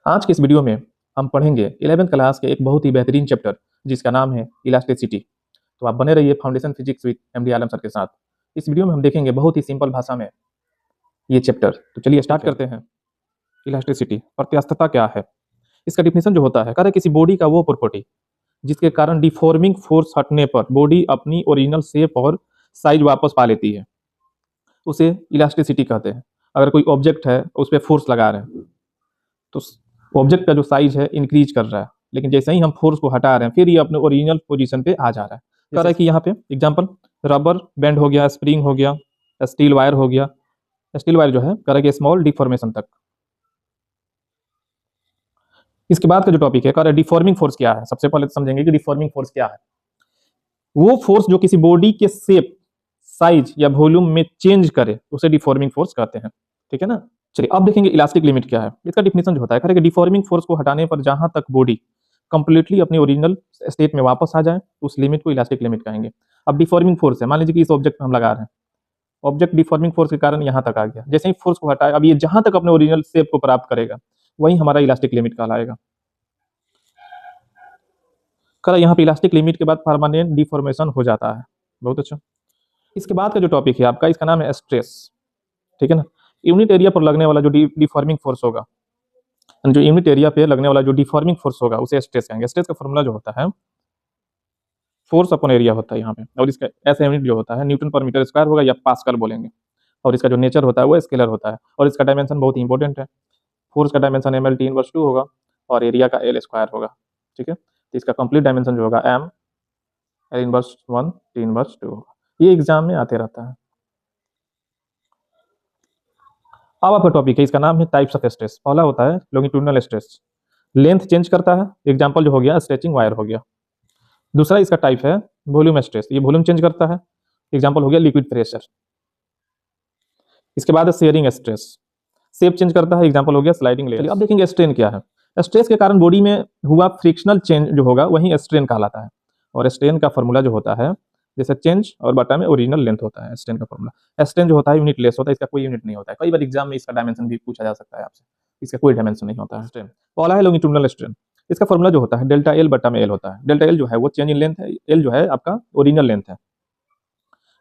आज के इस वीडियो में हम पढ़ेंगे 11th क्लास के एक बहुत ही बेहतरीन चैप्टर जिसका नाम है इलास्टिसिटी। तो आप बने रहिए foundation physics with MD Alam sir के साथ। इस वीडियो में हम देखेंगे बहुत ही सिंपल भाषा में ये चैप्टर। तो चलिए स्टार्ट करते हैं। इलास्टिसिटी, प्रत्यास्थता क्या है? इसका डिफिनेशन जो होता है, कह रहे किसी बॉडी का वो प्रॉपर्टी जिसके कारण डिफॉर्मिंग फोर्स हटने पर बॉडी अपनी ओरिजिनल शेप और साइज वापस पा लेती है, उसे इलास्टिसिटी कहते हैं। अगर कोई ऑब्जेक्ट है उस पर फोर्स लगा रहे हैं तो ऑब्जेक्ट का जो साइज है इंक्रीज कर रहा है, लेकिन जैसे ही हम फोर्स को हटा रहे हैं फिर ये अपने ओरिजिनल पोजीशन पे आ जा रहा है। कह रहा है कि यहाँ पे एग्जांपल रबर बैंड हो गया, स्प्रिंग हो गया, स्टील वायर हो गया। स्टील वायर जो है कह रहा है कि स्मॉल डिफॉर्मेशन तक। इसके बाद का जो टॉपिक है कह रहा है डिफॉर्मिंग फोर्स क्या है। सबसे पहले समझेंगे कि डिफॉर्मिंग फोर्स क्या है। वो फोर्स जो किसी बॉडी के शेप, साइज या वॉल्यूम में चेंज करे उसे डिफॉर्मिंग फोर्स कहते हैं। ठीक है ना। चलिए अब देखेंगे इलास्टिक लिमिट क्या है। इसका डिफिनेशन जो होता है, कि डिफॉर्मिंग फोर्स को हटाने पर जहां तक बॉडी कंप्लीटली अपनी ओरिजिनल स्टेट में वापस आ जाए उस लिमिट को इलास्टिक लिमिट कहेंगे। अब डिफॉर्मिंग फोर्स है, मान लीजिए कि इस ऑब्जेक्ट में हम लगा रहे हैं, ऑब्जेक्ट डिफॉर्मिंग फोर्स के कारण यहां तक आ गया, जैसे ही फोर्स को हटाए अब ये जहां तक अपने ओरिजिनल शेप को प्राप्त करेगा वही हमारा इलास्टिक लिमिट कहलाएगा। करा यहाँ पे इलास्टिक लिमिट के बाद परमानेंट डिफॉर्मेशन हो जाता है। बहुत अच्छा। इसके बाद का जो टॉपिक है आपका, इसका नाम है स्ट्रेस। ठीक है ना। यूनिट एरिया पर लगने वाला जो डिफॉर्मिंग फोर्स होगा, जो यूनिट एरिया पे लगने वाला जो डिफॉर्मिंग फोर्स होगा उसे स्ट्रेस कहेंगे। स्ट्रेस का फॉर्मूला जो होता है फोर्स अपॉन एरिया होता है यहाँ पे, और इसका ऐसा यूनिट जो होता है न्यूटन पर मीटर स्क्वायर होगा या पास्कल बोलेंगे, और इसका जो नेचर होता है वो स्केलर होता है, और इसका डायमेंशन बहुत ही इंपॉर्टेंट है। फोर्स का डायमेंशन ml T/2 होगा और एरिया का L स्क्वायर होगा। ठीक है। तो इसका कंप्लीट डायमेंशन जो होगा m L/1 T/2 होगा। ये एग्जाम में आते रहता है। अब आपका टॉपिक है, इसका नाम है टाइप्स ऑफ स्ट्रेस। पहला होता है लॉन्गिट्यूडिनल स्ट्रेस, लेंथ चेंज करता है, एग्जांपल जो हो गया स्ट्रेचिंग वायर हो गया। दूसरा इसका टाइप है वॉल्यूम स्ट्रेस, ये वॉल्यूम चेंज करता है, एग्जांपल हो गया लिक्विड प्रेशर। इसके बाद शेयरिंग स्ट्रेस, शेप चेंज करता है, एग्जांपल हो गया स्लाइडिंग लेयर। अब देखेंगे स्ट्रेन क्या है। स्ट्रेस के कारण बॉडी में हुआ फ्रिक्शनल चेंज जो होगा वही स्ट्रेन कहलाता है, और स्ट्रेन का फॉर्मूला जो होता है जैसे चेंज और बटा में ओरिजिनल लेंथ होता है स्ट्रेन का फॉर्मूला। स्ट्रेन जो होता है यूनिट लेस होता है, इसका कोई यूनिट नहीं होता है। कई बार एग्जाम में इसका डायमेंशन भी पूछा जा सकता है आपसे, इसका कोई डायमेंशन नहीं होता है। स्ट्रेन पहला है लॉन्गिट्यूडिनल स्ट्रेन, इसका फॉर्मूला जो होता है डेल्टा एल बटा में एल होता है। डेल्टा एल जो है वो चेंज इन लेंथ है, एल जो है आपका ओरिजिनल लेंथ है।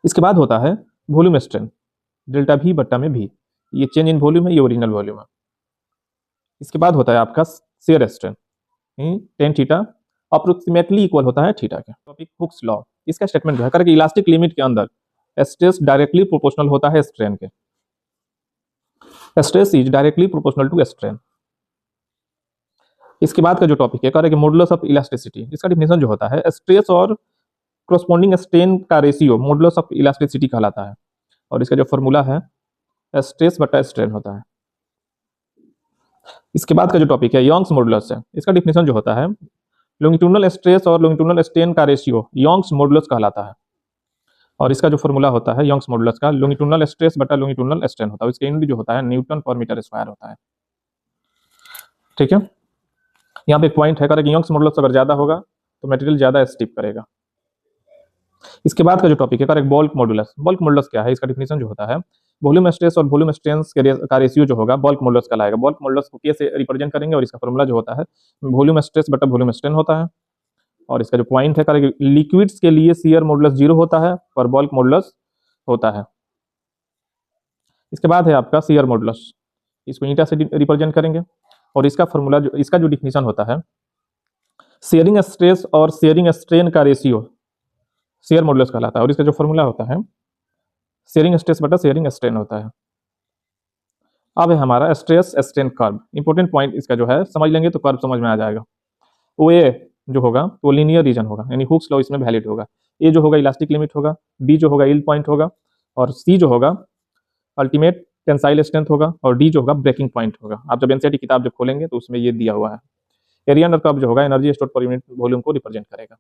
इसके बाद होता है वॉल्यूम स्ट्रेन, डेल्टा भी बटा में भी, ये चेंज इन वॉल्यूम है, ये ओरिजिनल वॉल्यूम है। इसके बाद होता है आपका shear strain, tan theta approximately equal होता है थीटा के। टॉपिक हुक्स लॉ, इसका स्टेटमेंट जो है कि इलास्टिक लिमिट के अंदर स्ट्रेस डायरेक्टली प्रोपोर्शनल होता है स्ट्रेन के। Stress is directly proportional to strain. इसके बाद का जो टॉपिक है कह रहे कि मॉडुलस ऑफ इलास्टिसिटी, इसका डिफिनेशन जो होता है स्ट्रेस और कोरस्पॉन्डिंग स्ट्रेन का रेशियो मॉडुलस ऑफ इलास्टिसिटी कहलाता है, और इसका जो फॉर्मूला है स्ट्रेस बटा स्ट्रेन होता है। इसके बाद का जो टॉपिक है यंग्स मॉडुलस है, इसका डिफिनेशन जो होता है लॉन्गिट्यूडिनल स्ट्रेस और लॉन्गिट्यूडिनल स्ट्रेन का रेशियो यंग्स मॉडुलस कहलाता है, और इसका जो फॉर्मूला होता है यंग्स मॉडुलस का लॉन्गिट्यूडिनल स्ट्रेस बटा लॉन्गिट्यूडिनल स्ट्रेन होता है, इसका यूनिट जो होता है न्यूटन पर मीटर स्क्वायर होता है। ठीक है। यहाँ पे एक पॉइंट है कि यंग्स मॉडुलस अगर ज्यादा होगा तो मटेरियल ज्यादा स्टिफ करेगा। इसके बाद का जो टॉपिक है बल्क मॉडुलस। बल्क मॉडुलस क्या है, इसका डिफिनेशन जो होता है वॉल्यूम स्ट्रेस और वॉल्यूम स्ट्रेन का रेशियो जो होगा बल्क मॉडुलस कहलाएगा। बल्क मॉडुलस को कैसे रिप्रेजेंट करेंगे, और इसका फॉर्मूला जो होता है वॉल्यूम स्ट्रेस बटा वॉल्यूम स्ट्रेन होता है, और इसका जो पॉइंट है लिक्विड्स के लिए शियर मॉडुलस 0 होता है और बल्क मॉडुलस होता है। इसके बाद है आपका शियर मॉडुलस, इसको ईटा से रिप्रेजेंट करेंगे, और इसका फॉर्मूला जो इसका जो डिफिनेशन होता है शेयरिंग स्ट्रेस और शेयरिंग स्ट्रेन का रेशियो शियर मॉडुलस कहलाता है, और इसका जो फॉर्मूला होता है शेयरिंग स्ट्रेस बटा शेयरिंग स्ट्रेन होता है। अब है हमारा stress strain curve. Important point इसका जो है समझ लेंगे तो कर्व समझ में आ जाएगा। ओ ए जो होगा वो लीनियर रीजन होगा, यानी हुक्स लॉ इसमें वैलिड होगा। ए जो होगा इलास्टिक लिमिट होगा, बी जो होगा यील्ड पॉइंट होगा, और सी जो होगा अल्टीमेट टेंसाइल स्ट्रेंथ होगा, और डी जो होगा ब्रेकिंग पॉइंट होगा। आप जब एनसीईआरटी किताब जब खोलेंगे तो उसमें ये दिया हुआ है। एरिया अंडर कर्व जो होगा energy stored per unit volume को रिप्रेजेंट करेगा।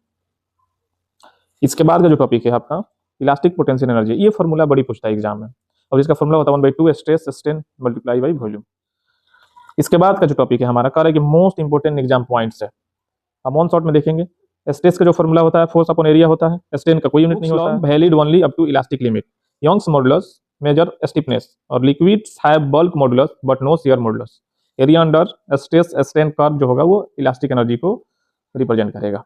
इसके बाद का जो टॉपिक है आपका इलास्टिक पोटेंशियल एनर्जी, ये फॉर्मूला बड़ी पूछता है एग्जाम में, और इसका फॉर्मूला होता है 1/2 stress strain multiply by volume. इसके बाद का जो टॉपिक है हमारा कह रहा है कि मोस्ट इंपोर्टेंट एग्जाम पॉइंट्स है, हम ऑन शॉर्ट में देखेंगे। स्ट्रेस का जो फॉर्मूला होता है फोर्स अपॉन एरिया होता है, स्ट्रेन का कोई यूनिट नहीं होता है, valid only up to elastic limit. Young's modulus measure stiffness, और liquids have bulk modulus but no shear modulus. Area under stress strain curve जो होगा वो इलास्टिक एनर्जी को रिप्रेजेंट करेगा।